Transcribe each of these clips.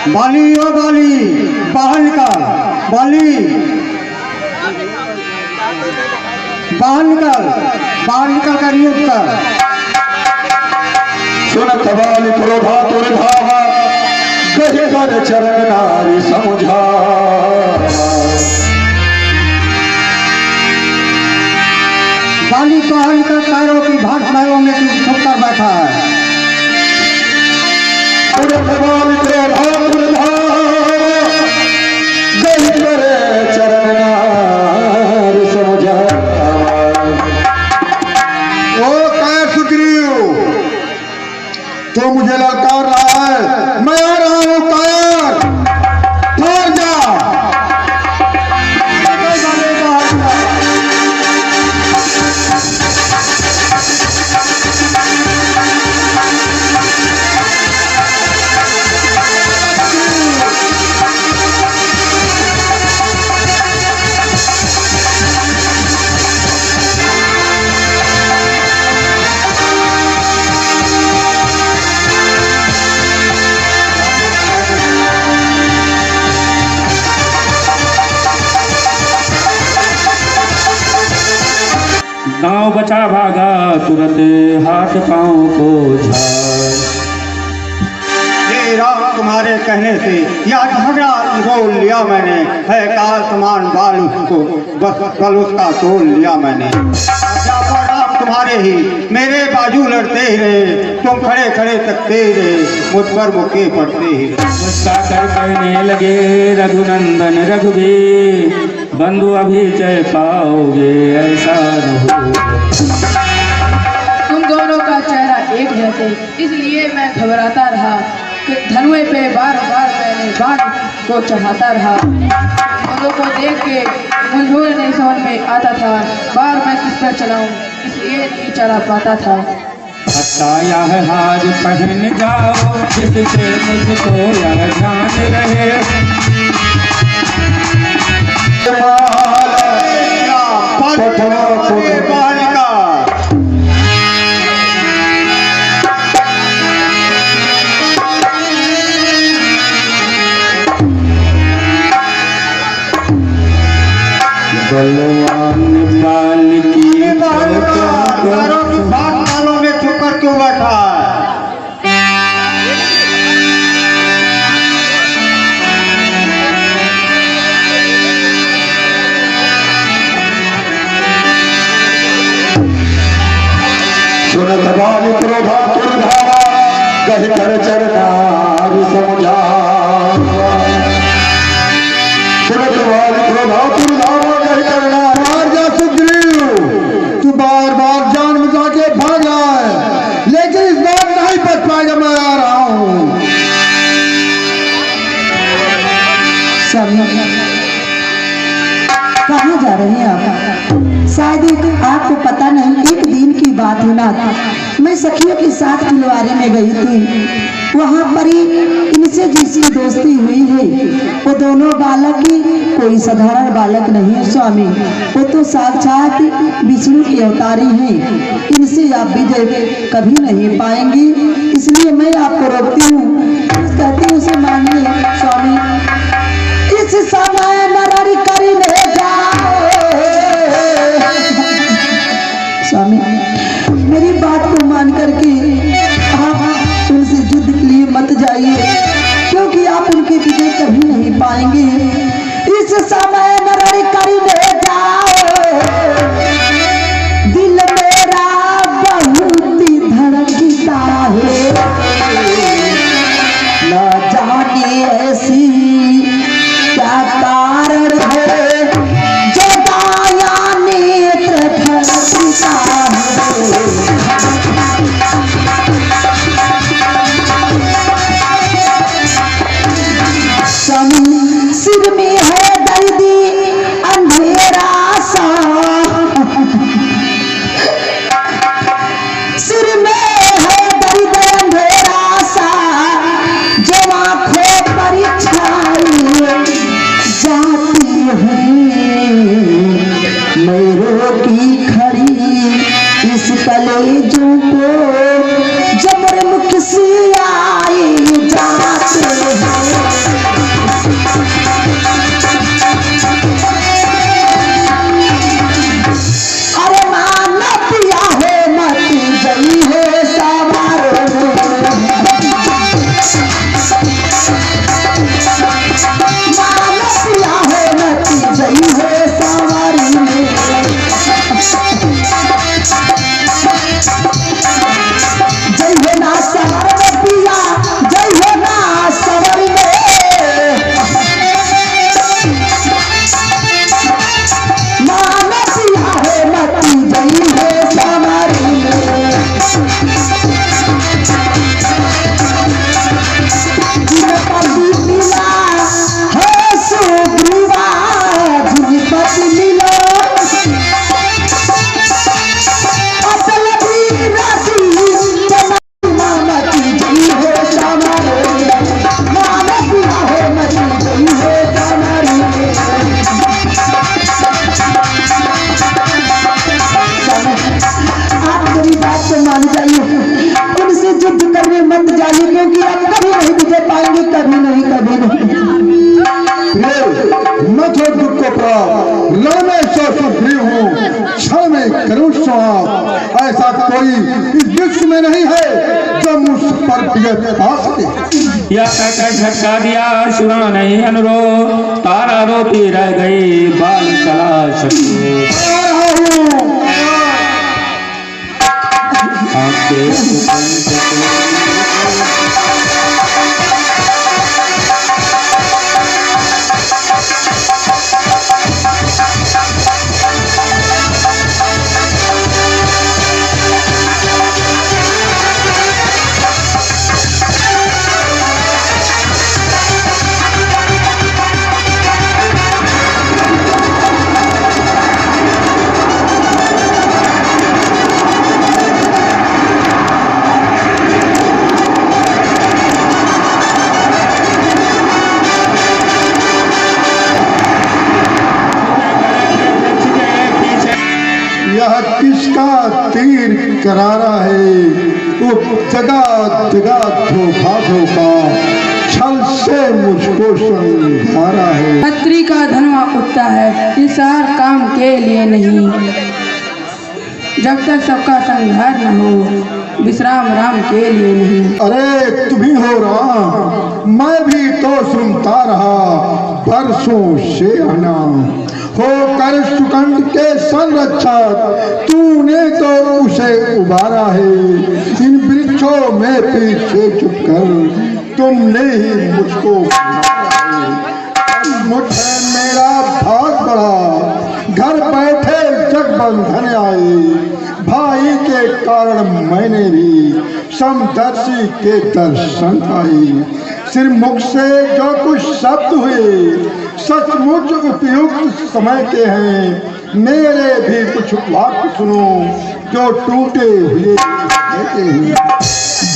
बाली ओ बाली बाहर निकाल, बाली बाहर निकल, बाहर निकल कर युद्ध कर। सुनत बाली क्रोधा तुरधा गहे कर चरण नारी समझा। बाली बाहर निकल, पैरों की भाट पैरों में छुप कर बैठा है। सुनत बाली क्रोधा तुरधा गहे कर चरण नारी समझा। तो मुझे ललकार रहा है, मैं आ रहा हूं कायर, ठहर जा। गाँव बचा भागा तुरंत हाथ पाँव को झाड़। ये राम तुम्हारे कहने से या झगड़ा बोल लिया मैंने, है काल समान बाल उसको बस बल उसका तोड़ लिया मैंने। राम तुम्हारे ही मेरे बाजू लड़ते ही रहे, तुम खड़े खड़े तकते ही रहे, मुझ पर मुक्के पड़ते ही। मुस्का कर कहने लगे रघुनंदन रघुवीर, बंधु अभी जय पाओगे ऐसा न हो। तुम दोनों का चेहरा एक जैसे, इसलिए मैं घबराता रहा कि धनुए पे बार बार मैंने बाण को चढ़ाता रहा। दोनों को देख के मुझे नहीं समझ में आता था, बार मैं किस पर चलाऊं, इसलिए नहीं चला पाता था। हटाया है हाज पहन जाओ, जिससे मुझको यह ध्यान रहे। बलवान बाल की पैरों की भाट बालों में छुप कर क्यों बैठा है? सुनत बाली क्रोधा तुरधा गहे कर चरण नारी समझा। सुनत बाली क्रोधा तुरधा गहे कर नारी जा। सुग्रीव तू बार बार जान बचा के भागा है, लेकिन इस बार नहीं बच पाएगा, मैं आ रहा हूं। कहाँ जा रहे हैं आप? शायद आपको पता नहीं, एक दिन की बात है ना, मैं सखियों के साथ तिलवारी में गई थी। वहाँ पर ही इनसे जिसकी दोस्ती हुई है, वो दोनों बालक ही कोई साधारण बालक नहीं है स्वामी, वो तो साक्षात विष्णु के अवतारी हैं। इनसे आप विजय कभी नहीं पाएंगी, इसलिए मैं आपको रोकती हूँ। कहती हूँ उसे मानिए स्वामी। इस समय नरहरि करने जाओ स्वामी, मेरी बात को मान करके आप उनसे युद्ध के लिए मत जाइए, क्योंकि आप उनके विजय कभी नहीं पाएंगे। इस समय नरहरि करने जाओ, दिल मेरा बहुत धड़कता है, ना जाने ऐसी क्या कारण है जो दाया नेत्र धड़कता है। सिर में है दर्दी अंधेरा सा, सिर में है दर्द अंधेरा सा, जो आंखों पर छाई जाती है। मैं रोकी खड़ी इस कलेजों को, जबर मुख से आए जाते हैं। नहीं, कभी नहीं, कभी नहीं। मत हो दुख को प्राप्त, रामेश्वर सुग्रीव हूँ, क्षण में करूँ स्वाप। ऐसा कोई इस विश्व में नहीं है जो मुझ पर विजय पा सके। या कहकर झटका दिया, सुना नहीं अनुरोध, तारा रोती रह गई बाल तलाश यह किसका तीर करारा है, वो जगा जगा धोखा धोखा छल से मुझको समझारा है। खत्री का धनुआ उठता है इस हर काम के लिए नहीं, जब तक सबका संहार न हो विश्राम राम के लिए नहीं। अरे तुम ही हो राम, मैं भी तो सुनता रहा बरसों से आना, होकर सुकंठ के संरक्षक तूने तो उसे उबारा है। इन वृक्षों में पीछे छुपकर तुमने ही मुझको मुझे मेरा भाग बढ़ा, घर बैठे जगबंधन आए। भाई के कारण मैंने भी समदर्शी के दर्शन पाए। सिर मुख से जो कुछ शब्द हुए सचमुच उपयुक्त समय के हैं। मेरे भी कुछ वाक्य सुनो जो टूटे हुए कहते हैं।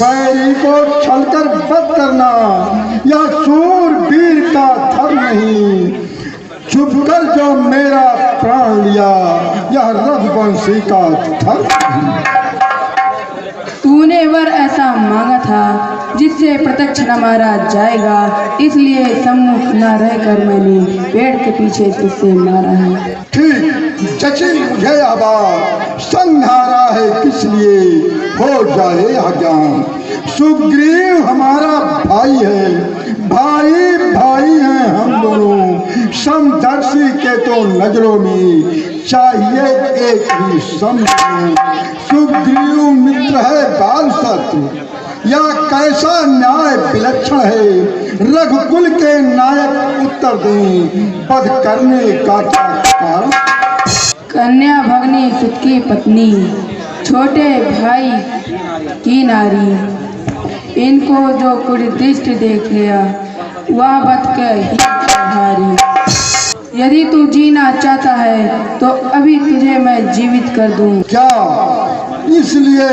बैरी को छलकर बद करना या शूरवीर का धर्म नहीं, छुपकर जो मेरा प्राण लिया यह रघुवंशी का धर्म नहीं। तूने वर ऐसा मांगा था जिससे प्रत्यक्ष न मारा जाएगा, इसलिए सम्मुख न रहकर मैंने पेड़ के पीछे तुझसे मारा है। ठीक जची मुझे आबाद संहारा है किस लिए हो जाए अज्ञान। सुग्रीव हमारा भाई है, भाई भाई हैं हम दोनों। समदर्शी के तो नजरों में चाहिए एक ही समझ। सुग्रीव मित्र है बाल शत्रु, या कैसा न्याय विलक्षण है। रघुकुल के नायक उत्तर दें, वध करने का क्या कारण। कन्या भगनी सुत की पत्नी, छोटे भाई की नारी, इनको जो कुदृष्ट देख लिया वह बद के ही हारी। यदि तू जीना चाहता है तो अभी तुझे मैं जीवित कर दूं। क्या इसलिए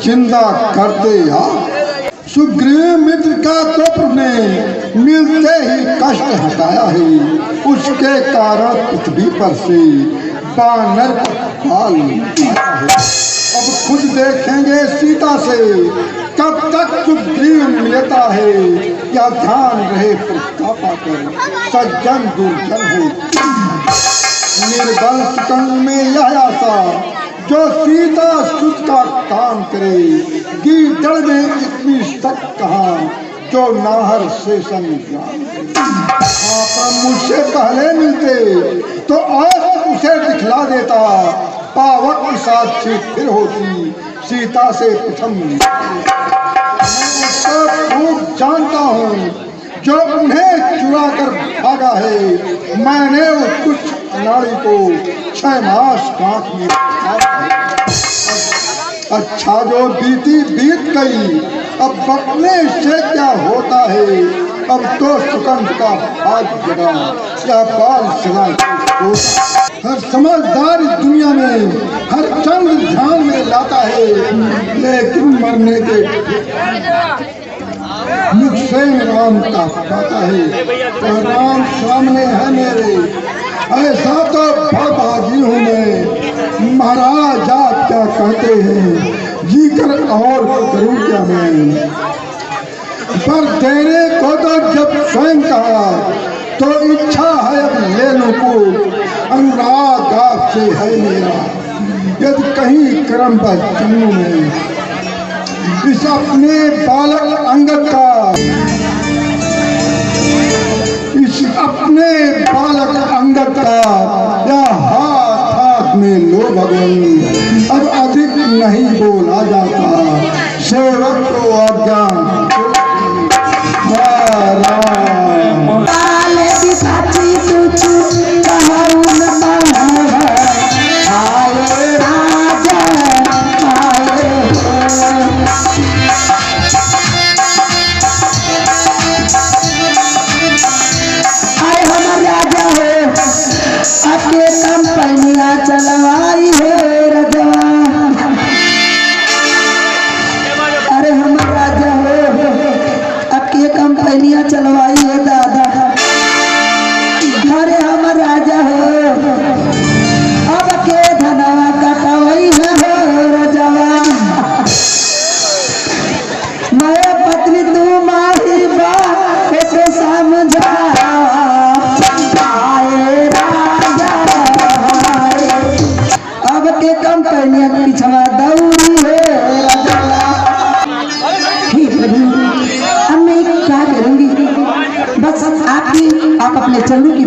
जिंदा करते या सुग्रीव मित्र का तो ने मिलते ही कष्ट हटाया है। उसके कारण पृथ्वी पर से बानर पाल आया है। अब खुद देखेंगे सीता से कब तक सुग्रीव मिलता है। या ध्यान रहे प्रतापा कर सज्जन दुर्जन हो। निर्बल सुकंग में यह आशा जो सीता सुत का काम करे। गीदड़ में इतनी शक कहाँ जो नाहर से संज्ञान। मुझसे पहले मिलते तो आज उसे दिखला देता। पावक की साक्षी फिर होती सीता से प्रथम। खूब जानता हूँ जो उन्हें चुरा कर भागा है। मैंने उस कुछ नारी को 6 मास कांख में अच्छा जो बीती बीत गई, अब बकने से क्या होता है। अब तो सुकंठ का भाग जगा या बाल सगा होता। हर समझदार इस दुनिया में हर चंद्र ध्यान में लाता है, लेकिन मरने के मुझसे राम का पाता है। तो राम सामने है मेरे, ऐसा तो भागी हूँ मैं। महाराज आप क्या कहते हैं, जी कर और करूँ क्या मैं। पर तेरे को स्वयं कहा, तो इच्छा है अब ले लो को, अनुराग आपसे है मेरा, यदि कहीं कर्म पर चलूं मैं इस अपने बालक अंगद का, इस अपने बालक अंगद का या हाथ हाथ में लो भगवान, अब अधिक नहीं बोला जाता, सेवक को आज्ञा। काले की साथी कुछ कहूँ न पाऊँ, आए राजा आए आए हम राजा हो, अपने कंपनियाँ चलवाई है रजवा, अरे हम राजा हो आपकी कंपनियां चलवाई है दादा, अरे हम राजा हो अब के धनवा कटवाई है रजवा, मैं पत्नी तू माही बा तो समझा, आए राजा आए, अब के कंपनियां पिछवा दौड़ी है रजवा। हे प्रभु, अब मैं क्या करूंगी, बस आप अपने चरणों की